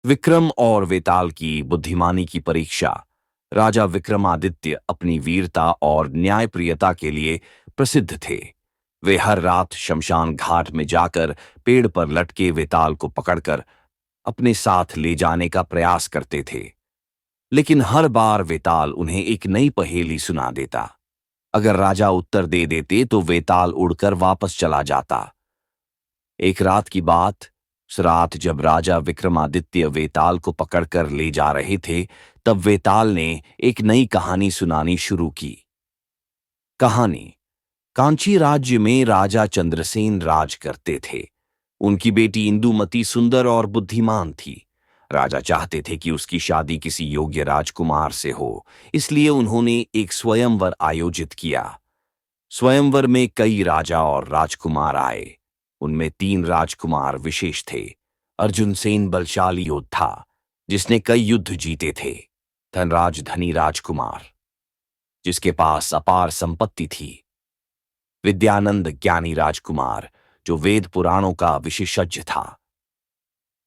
विक्रम और वेताल की बुद्धिमानी की परीक्षा। राजा विक्रमादित्य अपनी वीरता और न्यायप्रियता के लिए प्रसिद्ध थे। वे हर रात शमशान घाट में जाकर पेड़ पर लटके वेताल को पकड़कर अपने साथ ले जाने का प्रयास करते थे। लेकिन हर बार वेताल उन्हें एक नई पहेली सुना देता। अगर राजा उत्तर दे देते तो वेताल उड़कर वापस चला जाता। एक रात की बात, उस रात जब राजा विक्रमादित्य वेताल को पकड़कर ले जा रहे थे, तब वेताल ने एक नई कहानी सुनानी शुरू की। कहानी। कांची राज्य में राजा चंद्रसेन राज करते थे। उनकी बेटी इंदुमती सुंदर और बुद्धिमान थी। राजा चाहते थे कि उसकी शादी किसी योग्य राजकुमार से हो, इसलिए उन्होंने एक स्वयंवर आयोजित किया। स्वयंवर में कई राजा और राजकुमार आए। उनमें 3 राजकुमार विशेष थे। अर्जुन सेन बलशाली योद्धा, जिसने कई युद्ध जीते थे। धनराज धनी राजकुमार, जिसके पास अपार संपत्ति थी। विद्यानंद ज्ञानी राजकुमार, जो वेद पुराणों का विशेषज्ञ था।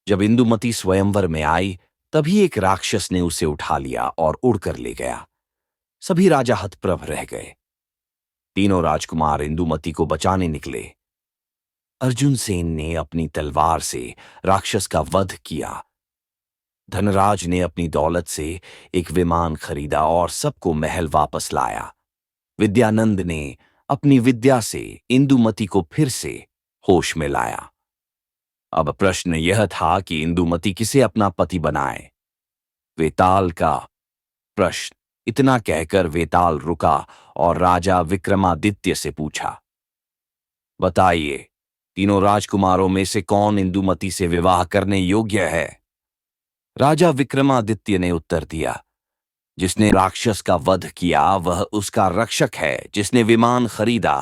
जब इंदुमती स्वयंवर में आई, तभी एक राक्षस ने उसे उठा लिया और उड़कर ले गया। सभी राजा हतप्रभ रह गए। तीनों राजकुमार इंदुमती को बचाने निकले। अर्जुन सेन ने अपनी तलवार से राक्षस का वध किया। धनराज ने अपनी दौलत से एक विमान खरीदा और सबको महल वापस लाया। विद्यानंद ने अपनी विद्या से इंदुमती को फिर से होश में लाया। अब प्रश्न यह था कि इंदुमती किसे अपना पति बनाए। वेताल का प्रश्न। इतना कहकर वेताल रुका और राजा विक्रमादित्य से पूछा, बताइए, तीनों राजकुमारों में से कौन इंदुमती से विवाह करने योग्य है? राजा विक्रमादित्य ने उत्तर दिया, जिसने राक्षस का वध किया वह उसका रक्षक है। जिसने विमान खरीदा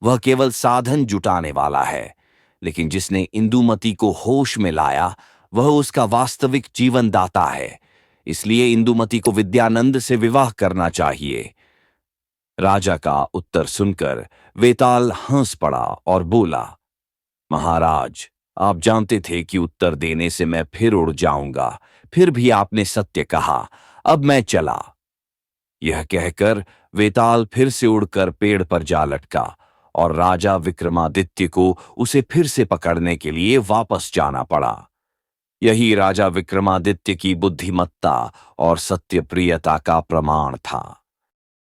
वह केवल साधन जुटाने वाला है। लेकिन जिसने इंदुमती को होश में लाया वह उसका वास्तविक जीवन दाता है। इसलिए इंदुमती को विद्यानंद से विवाह करना चाहिए। राजा का उत्तर सुनकर वेताल हंस पड़ा और बोला, महाराज, आप जानते थे कि उत्तर देने से मैं फिर उड़ जाऊंगा, फिर भी आपने सत्य कहा। अब मैं चला। यह कहकर वेताल फिर से उड़कर पेड़ पर जा लटका और राजा विक्रमादित्य को उसे फिर से पकड़ने के लिए वापस जाना पड़ा। यही राजा विक्रमादित्य की बुद्धिमत्ता और सत्यप्रियता का प्रमाण था।